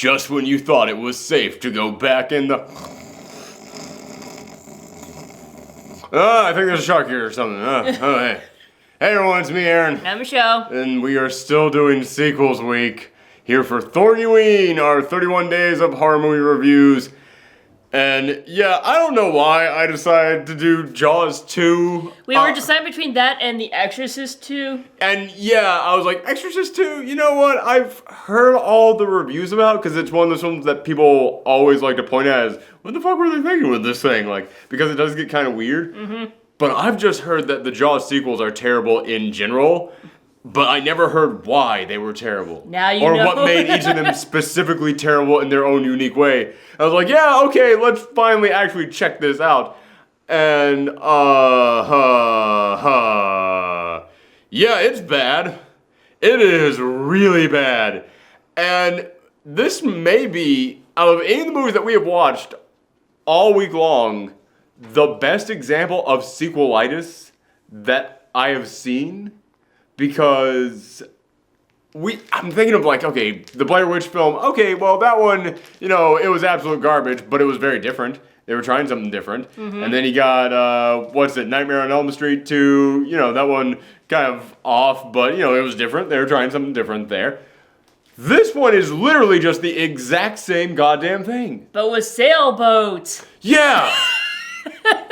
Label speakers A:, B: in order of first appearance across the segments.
A: just when you thought it was safe to go back in the... I think there's a shark here or something. Hey. Hey everyone, it's me, Aaron.
B: I'm Michelle.
A: And we are still doing Sequels Week here for THORGIWEEN, our 31 days of horror movie reviews. And yeah, I don't know why I decided to do Jaws 2.
B: We were deciding between that and The Exorcist 2.
A: And yeah, I was like, Exorcist 2, you know what? I've heard all the reviews about, because it's one of those films that people always like to point at as, what the fuck were they thinking with this thing? Like, because it does get kind of weird. Mm-hmm. But I've just heard that the Jaws sequels are terrible in general, but I never heard why they were terrible.
B: Now you
A: know. Or what made each of them specifically terrible in their own unique way. I was like, yeah, okay, let's finally actually check this out. And, yeah, it's bad. It is really bad. And this may be, out of any of the movies that we have watched all week long, the best example of sequelitis that I have seen. Because I'm thinking of like, okay, the Blair Witch film, okay, well that one, you know, it was absolute garbage, but it was very different. They were trying something different. Mm-hmm. And then you got, Nightmare on Elm Street 2, you know, that one kind of off, but you know, it was different. They were trying something different there. This one is literally just the exact same goddamn thing.
B: But with sailboats.
A: Yeah!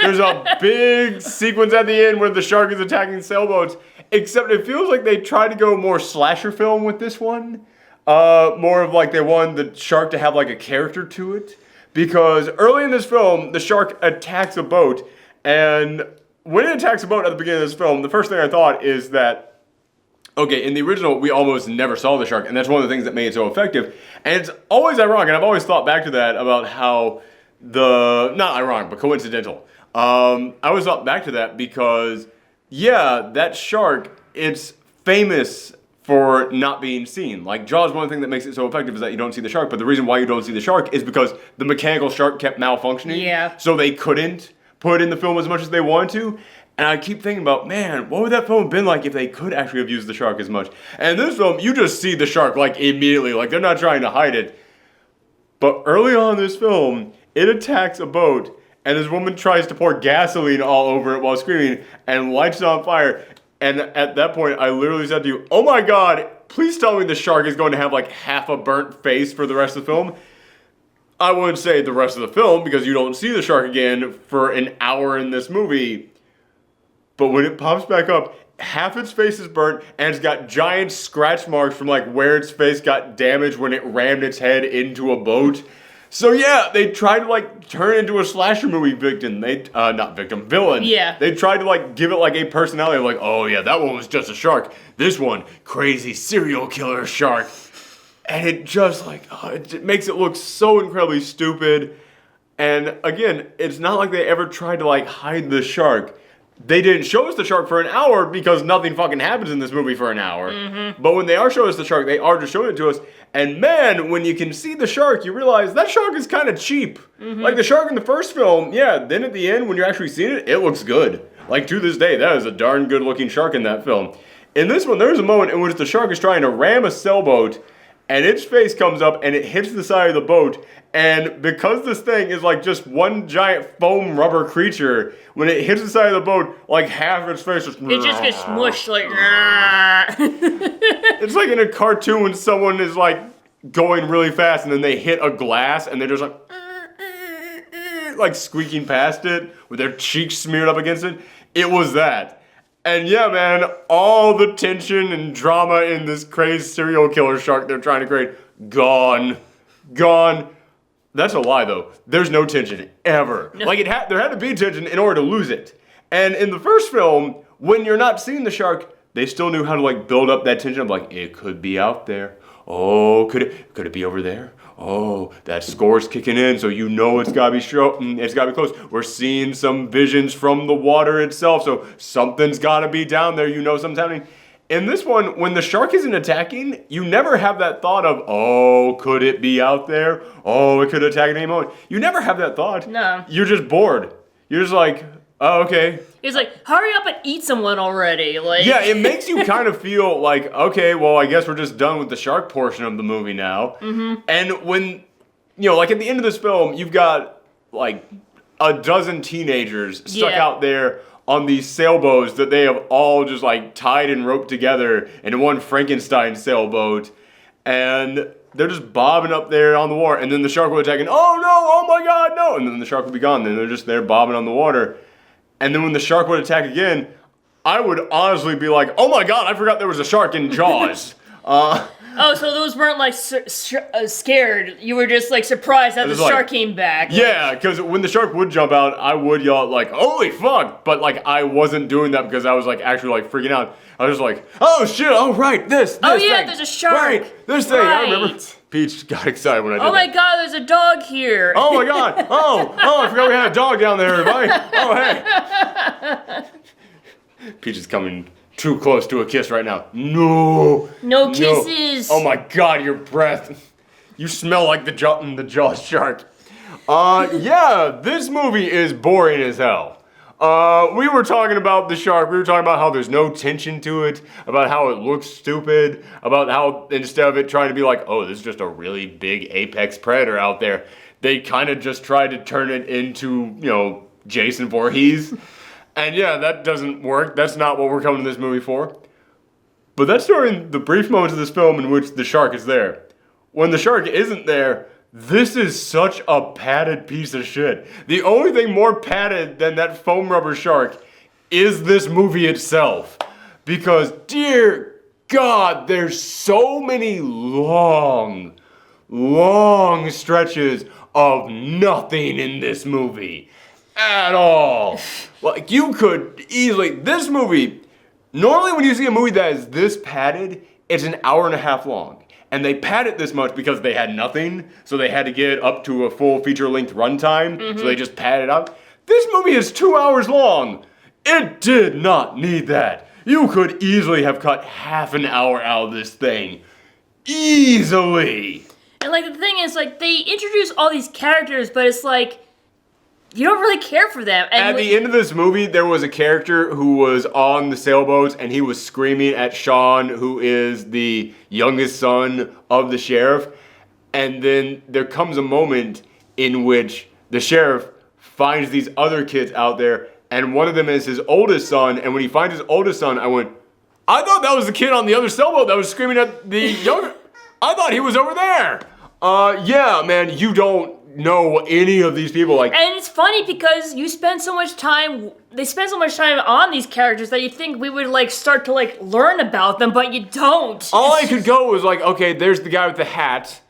A: There's a big sequence at the end where the shark is attacking sailboats. Except it feels like they tried to go more slasher film with this one. More of like they wanted the shark to have like a character to it. Because early in this film, the shark attacks a boat. And when it attacks a boat at the beginning of this film, the first thing I thought is that, okay, in the original, we almost never saw the shark. And that's one of the things that made it so effective. And it's always ironic, and I've always thought back to that about how not ironic, but coincidental. I always thought back to that because... yeah, that shark, it's famous for not being seen. Like, Jaws, one thing that makes it so effective is that you don't see the shark, but the reason why you don't see the shark is because the mechanical shark kept malfunctioning.
B: Yeah.
A: So they couldn't put it in the film as much as they wanted to. And I keep thinking about, man, what would that film have been like if they could actually have used the shark as much? And in this film, you just see the shark, like, immediately. Like, they're not trying to hide it. But early on in this film, it attacks a boat, and this woman tries to pour gasoline all over it while screaming and lights it on fire. And at that point, I literally said to you, oh my God, please tell me the shark is going to have like half a burnt face for the rest of the film. I wouldn't say the rest of the film because you don't see the shark again for an hour in this movie. But when it pops back up, half its face is burnt and it's got giant scratch marks from like where its face got damaged when it rammed its head into a boat. So yeah, they tried to like turn it into a slasher movie villain. Villain.
B: Yeah.
A: They tried to like give it like a personality, like, oh yeah, that one was just a shark. This one, crazy serial killer shark. And it just like, it makes it look so incredibly stupid. And again, it's not like they ever tried to like hide the shark. They didn't show us the shark for an hour because nothing fucking happens in this movie for an hour. Mm-hmm. But when they are showing us the shark, they are just showing it to us. And man, when you can see the shark, you realize that shark is kind of cheap. Mm-hmm. Like the shark in the first film, yeah, then at the end, when you're actually seeing it, it looks good. Like to this day, that is a darn good looking shark in that film. In this one, there's a moment in which the shark is trying to ram a sailboat, and its face comes up and it hits the side of the boat. And because this thing is like just one giant foam rubber creature, when it hits the side of the boat, like half of its face just...
B: it just gets smushed like...
A: It's like in a cartoon when someone is like going really fast and then they hit a glass and they're just like squeaking past it with their cheeks smeared up against it. It was that. And yeah, man, all the tension and drama in this crazy serial killer shark they're trying to create, gone. That's a lie, though. There's no tension, ever.
B: No.
A: Like, there had to be tension in order to lose it. And in the first film, when you're not seeing the shark, they still knew how to, like, build up that tension of, like, it could be out there. Oh, could it be over there? Oh, that score's kicking in, so you know it's gotta be close. We're seeing some visions from the water itself, so something's gotta be down there. You know something's happening. In this one, when the shark isn't attacking, you never have that thought of, oh, could it be out there? Oh, it could attack at any moment. You never have that thought.
B: No.
A: You're just bored. You're just like, Oh, okay.
B: He's like, hurry up and eat someone already. Like,
A: Yeah, it makes you kind of feel like, okay, well, I guess we're just done with the shark portion of the movie now. Mm-hmm. And when, like at the end of this film, you've got like a dozen teenagers stuck out there on these sailboats that they have all just like tied and roped together into one Frankenstein sailboat. And they're just bobbing up there on the water. And then the shark will attack and, oh no, oh my God, no. And then the shark will be gone. Then they're just there bobbing on the water. And then when the shark would attack again, I would honestly be like, oh my God, I forgot there was a shark in Jaws.
B: Oh, so those weren't like scared. You were just like surprised that the shark came back.
A: Yeah, because when the shark would jump out, I would yell like, holy fuck. But like, I wasn't doing that because I was like actually like freaking out. I was just like, oh shit, oh right, this
B: Oh yeah,
A: thing.
B: there's a shark.
A: Right, this thing, I remember. Peach got excited when I did
B: Oh my God, there's a dog here.
A: Oh my God, oh, I forgot we had a dog down there, everybody. Oh hey. Peach is coming too close to a kiss right now. No
B: Kisses.
A: Oh my God, your breath. You smell like the Jaws shark. Yeah, this movie is boring as hell. We were talking about the shark. We were talking about how there's no tension to it, about how it looks stupid, about how instead of it trying to be like, oh, this is just a really big apex predator out there, they kind of just tried to turn it into, Jason Voorhees. And yeah, that doesn't work. That's not what we're coming to this movie for. But that's during the brief moments of this film in which the shark is there. When the shark isn't there, this is such a padded piece of shit. The only thing more padded than that foam rubber shark is this movie itself. Because, dear God, there's so many long stretches of nothing in this movie. At all. Like, you could easily, this movie, normally when you see a movie that is this padded, it's an hour and a half long. And they pad it this much because they had nothing, so they had to get up to a full feature-length runtime, so they just padded it up. This movie is 2 hours long. It did not need that. You could easily have cut half an hour out of this thing. Easily.
B: And like the thing is, like, they introduce all these characters, but it's like, you don't really care for them. And
A: at the end of this movie, there was a character who was on the sailboats and he was screaming at Sean, who is the youngest son of the sheriff. And then there comes a moment in which the sheriff finds these other kids out there, and one of them is his oldest son. And when he finds his oldest son, I went, I thought that was the kid on the other sailboat that was screaming at the younger. I thought he was over there. Yeah, man, you don't know any of these people. Like,
B: and it's funny because they spend so much time on these characters that you think we would like start to like learn about them, but you don't.
A: All I could go was like, okay, there's the guy with the hat.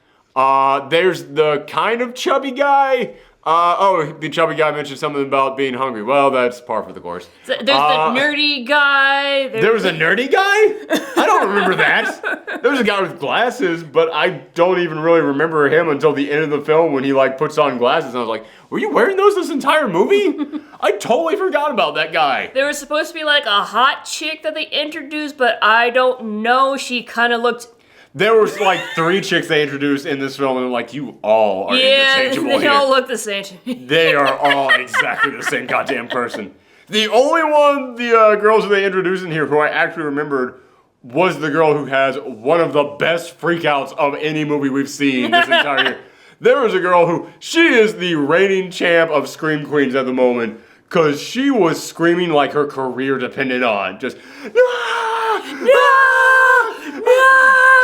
A: There's the kind of chubby guy. The chubby guy mentioned something about being hungry. Well, that's par for the course.
B: There's the nerdy guy.
A: There was a nerdy guy? I don't remember that. There was a guy with glasses, but I don't even really remember him until the end of the film when he like puts on glasses. And I was like, were you wearing those this entire movie? I totally forgot about that guy.
B: There was supposed to be like a hot chick that they introduced, but I don't know. She kind of looked...
A: There was like 3 chicks they introduced in this film, and like, you all are interchangeable
B: they
A: here.
B: all look the same to me.
A: They are all exactly the same goddamn person. The only one, the girls who they introduced in here who I actually remembered was the girl who has one of the best freakouts of any movie we've seen this entire year. There was a girl who, she is the reigning champ of Scream Queens at the moment, because she was screaming like her career depended on. Just,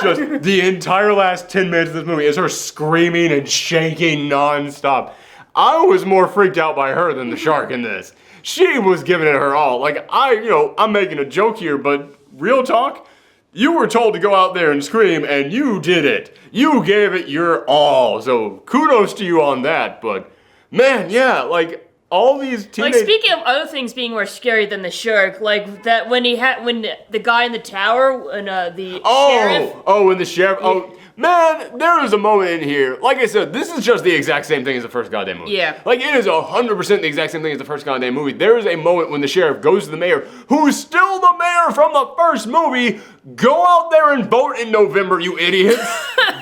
A: just the entire last 10 minutes of this movie is her screaming and shaking nonstop. I was more freaked out by her than the shark in this. She was giving it her all. Like, I'm making a joke here, but real talk, you were told to go out there and scream, and you did it. You gave it your all. So kudos to you on that. But man, yeah, like, all these teenage...
B: Like, speaking of other things being more scary than the shark, like that when the guy in the tower and the sheriff...
A: when the sheriff... Oh, man, there is a moment in here. Like I said, this is just the exact same thing as the first goddamn movie.
B: Yeah.
A: Like, it is 100% the exact same thing as the first goddamn movie. There is a moment when the sheriff goes to the mayor, who's still the mayor from the first movie. Go out there and vote in November, you idiots.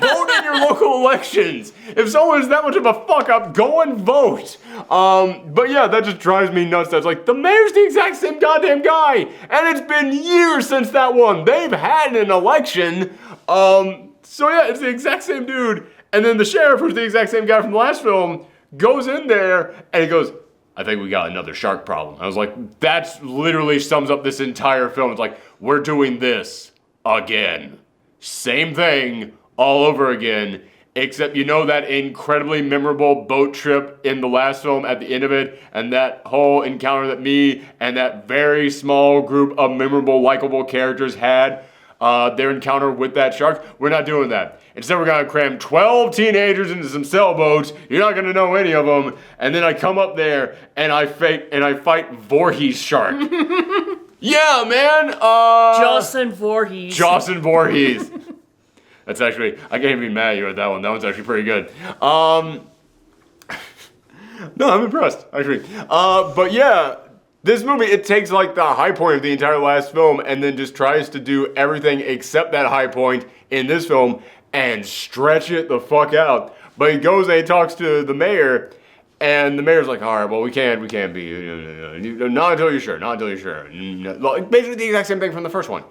A: Vote in your local elections. If someone is that much of a fuck up, go and vote. But yeah, that just drives me nuts. That's like, the mayor's the exact same goddamn guy. And it's been years since that one. They've had an election. So yeah, it's the exact same dude. And then the sheriff, who's the exact same guy from the last film, goes in there and he goes, I think we got another shark problem. I was like, that literally sums up this entire film. It's like, we're doing this again. Same thing all over again, except you know that incredibly memorable boat trip in the last film at the end of it, and that whole encounter that me and that very small group of memorable, likable characters had, their encounter with that shark? We're not doing that. Instead, we're gonna cram 12 teenagers into some sailboats. You're not gonna know any of them. And then I come up there and I fight Voorhees shark. Yeah, man.
B: Jocelyn Voorhees.
A: Jocelyn Voorhees. That's actually, I can't even be mad at you at that one. That one's actually pretty good. No, I'm impressed, actually. But yeah, this movie, it takes like the high point of the entire last film and then just tries to do everything except that high point in this film and stretch it the fuck out. But he goes and he talks to the mayor, and the mayor's like, all right, well, we can't be, not until you're sure, Basically the exact same thing from the first one.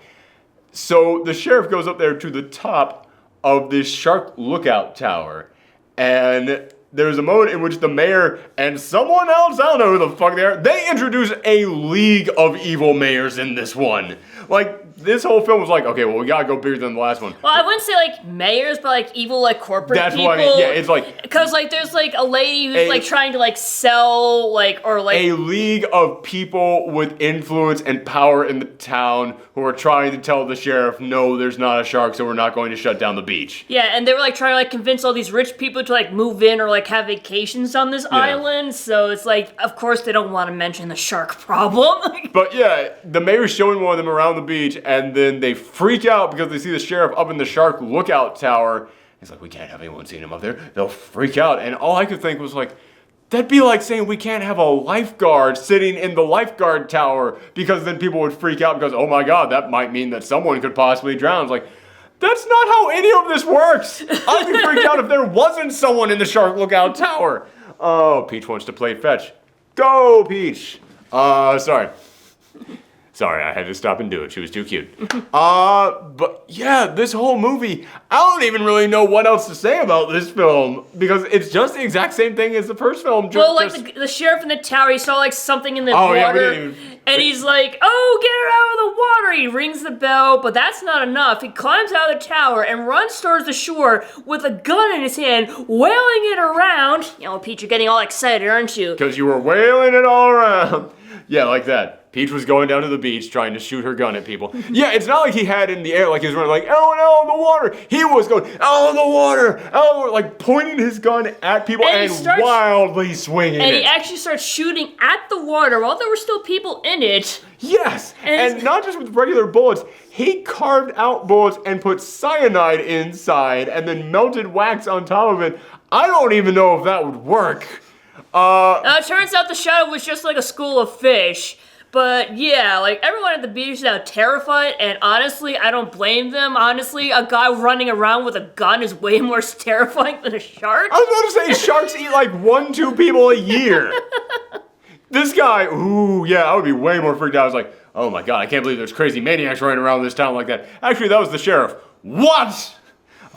A: So the sheriff goes up there to the top of this shark lookout tower, and there's a moment in which the mayor and someone else, I don't know who the fuck they are, they introduce a league of evil mayors in this one. Like, this whole film was like, okay, well, we gotta go bigger than the last one.
B: Well, I wouldn't say like mayors, but like evil like corporate
A: That's
B: people.
A: what I mean. Yeah, it's like,
B: because like there's like a lady who's like trying to like sell like or like
A: a league of people with influence and power in the town who are trying to tell the sheriff, no, there's not a shark, so we're not going to shut down the beach.
B: Yeah, and they were like trying to like convince all these rich people to like move in or like have vacations on this island. So it's like, of course they don't want to mention the shark problem.
A: But yeah, the mayor's showing one of them around the beach, and then they freak out because they see the sheriff up in the shark lookout tower. He's like, we can't have anyone seeing him up there. They'll freak out. And all I could think was like, that'd be like saying we can't have a lifeguard sitting in the lifeguard tower, because then people would freak out because, oh my God, that might mean that someone could possibly drown. It's like, that's not how any of this works. I'd be freaked out if there wasn't someone in the shark lookout tower. Oh, Peach wants to play fetch. Go, Peach. Sorry. Sorry, I had to stop and do it. She was too cute. But yeah, this whole movie, I don't even really know what else to say about this film, because it's just the exact same thing as the first film.
B: Well, like the sheriff in the tower, he saw like something in the water, and he's like, oh, get her out of the water. He rings the bell, but that's not enough. He climbs out of the tower and runs towards the shore with a gun in his hand, wailing it around. You know, Pete, you're getting all excited, aren't you?
A: Because you were wailing it all around. Yeah, like that. Peach was going down to the beach trying to shoot her gun at people. Yeah, it's not like he had it in the air, like he was running like, oh no, the water. He was going, oh, the water, oh, like pointing his gun at people and wildly swinging it.
B: And he actually starts shooting at the water while there were still people in it.
A: Yes, and not just with regular bullets. He carved out bullets and put cyanide inside and then melted wax on top of it. I don't even know if that would work.
B: It turns out the shadow was just like a school of fish. But yeah, like everyone at the beach is now terrified, and honestly, I don't blame them. Honestly, a guy running around with a gun is way more terrifying than a shark.
A: I was about to say, sharks eat like 1-2 people a year. This guy, ooh, yeah, I would be way more freaked out. I was like, oh my God, I can't believe there's crazy maniacs running around this town like that. Actually, that was the sheriff. What?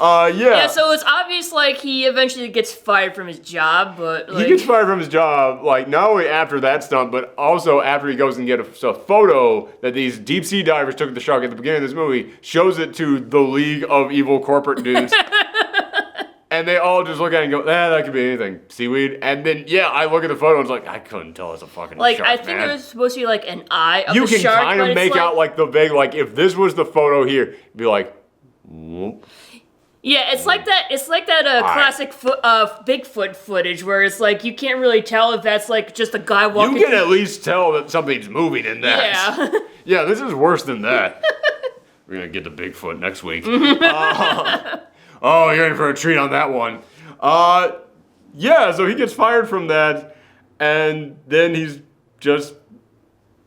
A: Yeah.
B: Yeah, so it's obvious, like, he eventually gets fired from his job, but, like...
A: He gets fired from his job, like, not only after that stunt, but also after he goes and gets a photo that these deep-sea divers took of the shark at the beginning of this movie, shows it to the League of Evil Corporate Dudes. And they all just look at it and go, that could be anything. Seaweed. And then, yeah, I look at the photo and it's like, I couldn't tell it's a fucking shark,
B: I think
A: man.
B: It was supposed to be, like, an eye of the shark.
A: You can kind of make out, like, the big, like, if this was the photo here, it'd be like, whoop.
B: Yeah, it's like that. It's like that classic Bigfoot footage where it's like you can't really tell if that's like just a guy walking.
A: You can at least tell that something's moving in that.
B: Yeah.
A: Yeah, this is worse than that. We're gonna get to Bigfoot next week. Oh, you're in for a treat on that one. Yeah, so he gets fired from that, and then he's just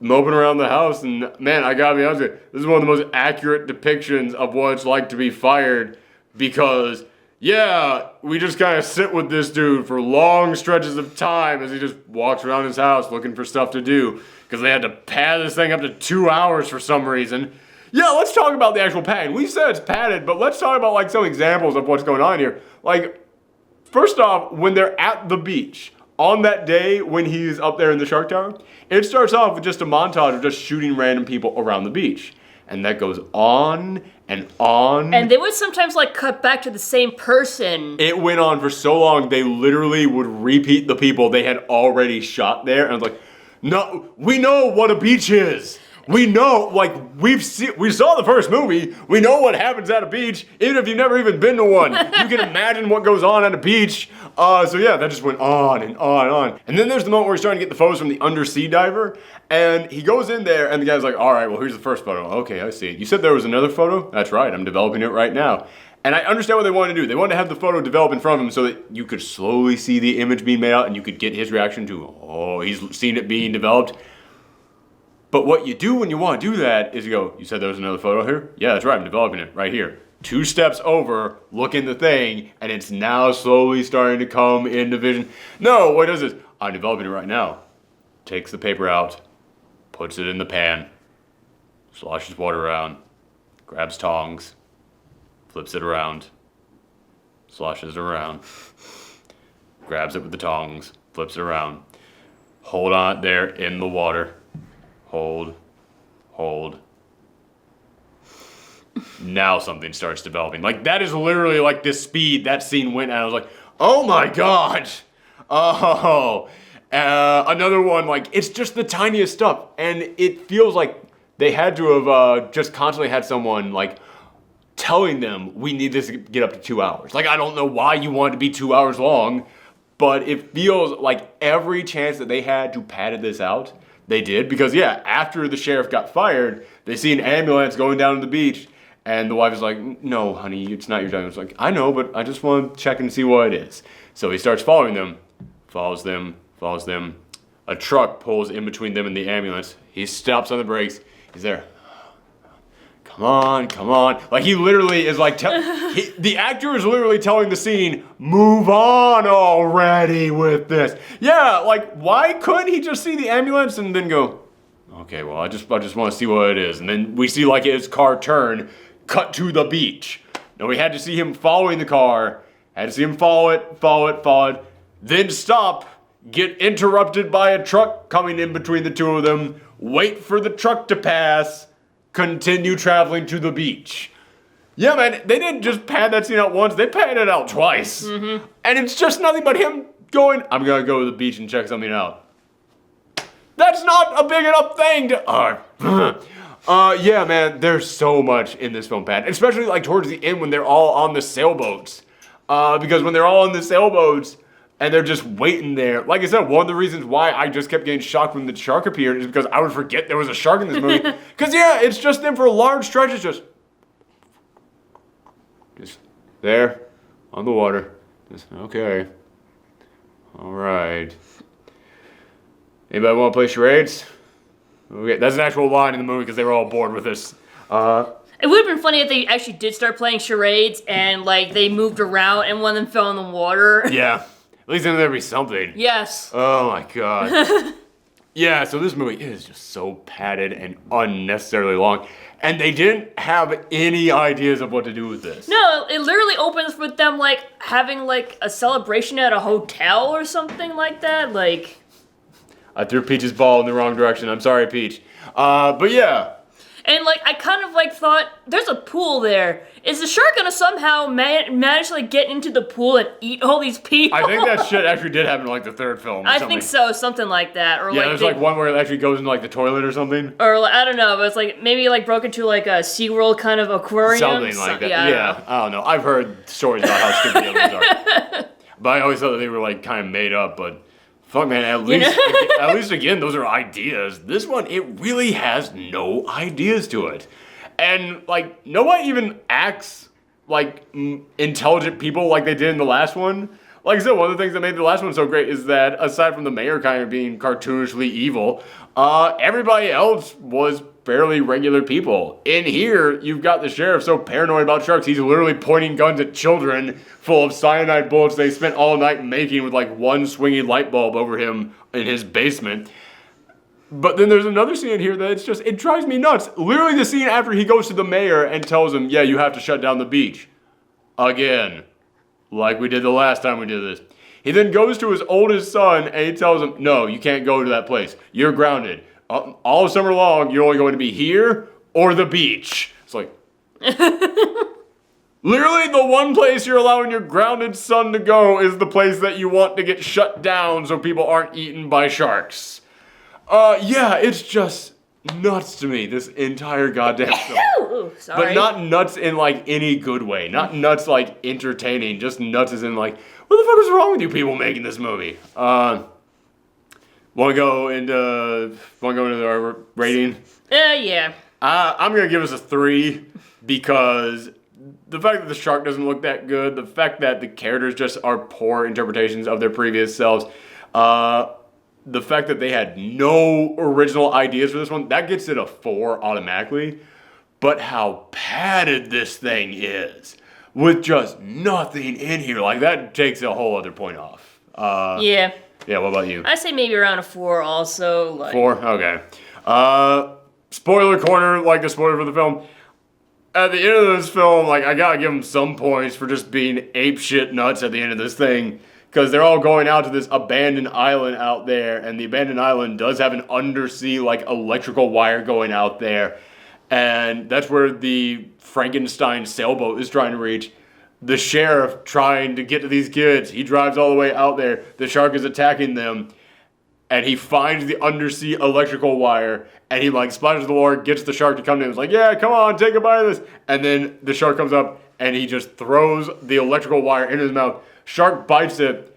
A: moping around the house. And man, I gotta be honest with you, this is one of the most accurate depictions of what it's like to be fired. Because yeah, we just kind of sit with this dude for long stretches of time as he just walks around his house looking for stuff to do. Because they had to pad this thing up to 2 hours for some reason. Yeah, let's talk about the actual padding. We said it's padded, but let's talk about like some examples of what's going on here. Like, first off, when they're at the beach, on that day when he's up there in the shark tower, it starts off with just a montage of just shooting random people around the beach. And that goes on and on.
B: And they would sometimes like cut back to the same person.
A: It went on for so long, they literally would repeat the people they had already shot there. And I was like, no, we know what a beach is. We know, like, we saw the first movie. We know what happens at a beach, even if you've never even been to one. You can imagine what goes on at a beach. So yeah, that just went on and on and on. And then there's the moment where he's trying to get the photos from the undersea diver, and he goes in there, and the guy's like, all right, well, here's the first photo. Okay, I see it. You said there was another photo? That's right, I'm developing it right now. And I understand what they wanted to do. They wanted to have the photo develop in front of him so that you could slowly see the image being made out, and you could get his reaction to, oh, he's seen it being developed. But what you do when you want to do that is you go, you said there was another photo here? Yeah, that's right, I'm developing it right here. 2 steps over, look in the thing, and it's now slowly starting to come into vision. No, what is this? I'm developing it right now. Takes the paper out, puts it in the pan, sloshes water around, grabs tongs, flips it around, sloshes it around, grabs it with the tongs, flips it around. Hold on it there in the water. Hold. Now something starts developing. Like, that is literally like the speed that scene went at. I was like, oh my god. Oh. Another one, like, it's just the tiniest stuff. And it feels like they had to have just constantly had someone, like, telling them, we need this to get up to 2 hours. Like, I don't know why you want it to be 2 hours long, but it feels like every chance that they had to pad this out, they did. Because, yeah, after the sheriff got fired, they see an ambulance going down to the beach, and the wife is like, no, honey, it's not your time. It's like, I know, but I just want to check and see what it is. So he starts following them, follows them. A truck pulls in between them and the ambulance. He stops on the brakes. He's there. Come on. Like, he literally is like, the actor is literally telling the scene, move on already with this. Yeah, like, why couldn't he just see the ambulance and then go, okay, well, I just want to see what it is. And then we see, like, his car turn, cut to the beach. Now, we had to see him following the car, had to see him follow it, then stop, get interrupted by a truck coming in between the two of them, wait for the truck to pass, continue traveling to the beach. Yeah, man, they didn't just pad that scene out once, they padded it out twice. Mm-hmm. And it's just nothing but him going, I'm gonna go to the beach and check something out. That's not a big enough thing to... yeah, man, there's so much in this film, Pat. Especially, like, towards the end when they're all on the sailboats. Because when they're all on the sailboats and they're just waiting there, like I said, one of the reasons why I just kept getting shocked when the shark appeared is because I would forget there was a shark in this movie. Because, yeah, it's just them for large stretches, just there, on the water. Just, okay. All right. Anybody want to play charades? Okay, that's an actual line in the movie because they were all bored with this.
B: It would have been funny if they actually did start playing charades and, like, they moved around and one of them fell in the water.
A: Yeah. At least then there'd be something.
B: Yes.
A: Oh my god. Yeah, so this movie is just so padded and unnecessarily long. And they didn't have any ideas of what to do with this.
B: No, it literally opens with them, like, having, like, a celebration at a hotel or something like that. Like...
A: I threw Peach's ball in the wrong direction. I'm sorry, Peach. But yeah.
B: And, like, I kind of, like, thought, there's a pool there. Is the shark gonna somehow manage to, like, get into the pool and eat all these people?
A: I think that shit actually did happen in, like, the third film or
B: I
A: something.
B: think so, something like that. Or,
A: yeah,
B: like,
A: there's, like, one where it actually goes into, like, the toilet or something.
B: Or, like, I don't know, but it's, like, maybe, like, broke into, like, a SeaWorld kind of aquarium.
A: Something like that. Yeah, I don't know. I've heard stories about how stupid the others are. But I always thought that they were, like, kind of made up, but... Fuck, man, at least again, those are ideas. This one, it really has no ideas to it. And, like, no one even acts like intelligent people like they did in the last one. Like I said, one of the things that made the last one so great is that, aside from the mayor kind of being cartoonishly evil, everybody else was fairly regular people. In here, you've got the sheriff so paranoid about sharks, he's literally pointing guns at children full of cyanide bullets they spent all night making with like one swinging light bulb over him in his basement. But then there's another scene in here that it drives me nuts. Literally the scene after he goes to the mayor and tells him, yeah, you have to shut down the beach. Again. Like we did the last time we did this. He then goes to his oldest son and he tells him, no, you can't go to that place. You're grounded. All summer long, you're only going to be here or the beach. It's like, literally the one place you're allowing your grounded son to go is the place that you want to get shut down so people aren't eaten by sharks. Yeah, it's just nuts to me, this entire goddamn film.
B: Ooh, sorry.
A: But not nuts in like any good way. Not nuts like entertaining. Just nuts as in like, what the fuck is wrong with you people making this movie? Want to go into our rating?
B: Yeah.
A: I'm going to give us a 3 because the fact that the shark doesn't look that good, the fact that the characters just are poor interpretations of their previous selves, the fact that they had no original ideas for this one, that gets it a 4 automatically. But how padded this thing is, with just nothing in here, like that takes a whole other point off.
B: Yeah.
A: Yeah, what about you?
B: I say maybe around a 4 also. Like...
A: 4? Okay. Spoiler corner, like the spoiler for the film. At the end of this film, like I gotta give them some points for just being apeshit nuts at the end of this thing. Because they're all going out to this abandoned island out there, and the abandoned island does have an undersea, like, electrical wire going out there. And that's where the Frankenstein sailboat is trying to reach. The sheriff trying to get to these kids, he drives all the way out there. The shark is attacking them, and he finds the undersea electrical wire, and he, like, splashes the water, gets the shark to come to him. He's like, yeah, come on, take a bite of this. And then the shark comes up, and he just throws the electrical wire into his mouth. Shark bites it.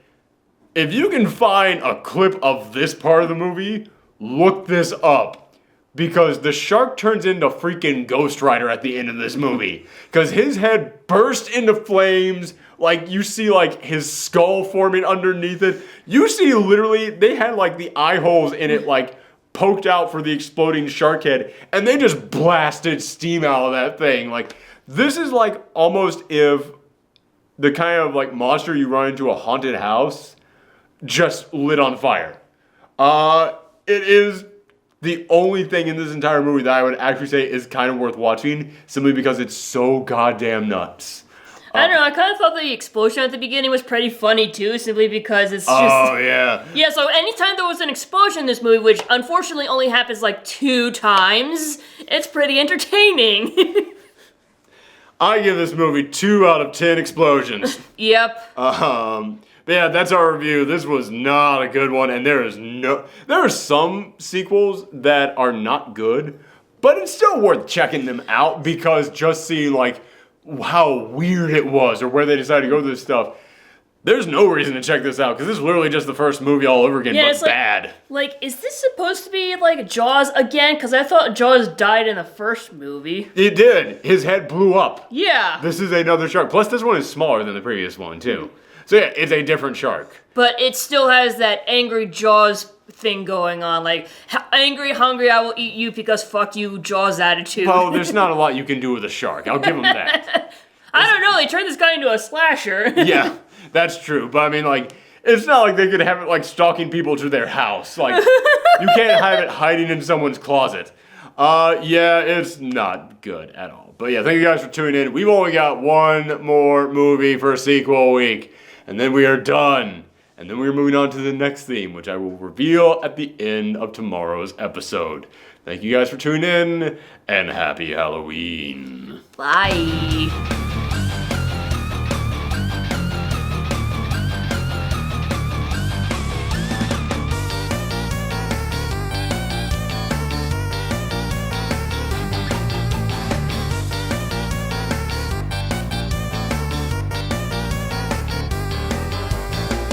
A: If you can find a clip of this part of the movie, look this up. Because the shark turns into freaking Ghost Rider at the end of this movie. Because his head burst into flames. Like, you see, like, his skull forming underneath it. You see, literally, they had, like, the eye holes in it, like, poked out for the exploding shark head. And they just blasted steam out of that thing. Like, this is, like, almost if the kind of like monster you run into a haunted house just lit on fire. It is the only thing in this entire movie that I would actually say is kind of worth watching, simply because it's so goddamn nuts.
B: I don't know, I kind of thought the explosion at the beginning was pretty funny too, simply because it's just...
A: Oh, yeah.
B: Yeah, so anytime there was an explosion in this movie, which unfortunately only happens like 2 times, it's pretty entertaining.
A: I give this movie 2 out of 10 explosions.
B: Yep.
A: But yeah, that's our review. This was not a good one, and there are some sequels that are not good, but it's still worth checking them out because just seeing like how weird it was or where they decided to go with this stuff. There's no reason to check this out, because this is literally just the first movie all over again, but bad.
B: Like, is this supposed to be, like, Jaws again? Because I thought Jaws died in the first movie.
A: It did. His head blew up.
B: Yeah.
A: This is another shark. Plus, this one is smaller than the previous one, too. So yeah, it's a different shark.
B: But it still has that angry Jaws thing going on. Like, angry, hungry, I will eat you because fuck you, Jaws attitude.
A: Well, there's not a lot you can do with a shark. I'll give him that.
B: I don't know. They turned this guy into a slasher.
A: Yeah. That's true, but I mean, like, it's not like they could have it, like, stalking people to their house. Like, you can't have it hiding in someone's closet. Yeah, it's not good at all. But yeah, thank you guys for tuning in. We've only got one more movie for sequel week, and then we are done. And then we're moving on to the next theme, which I will reveal at the end of tomorrow's episode. Thank you guys for tuning in, and happy Halloween.
B: Bye.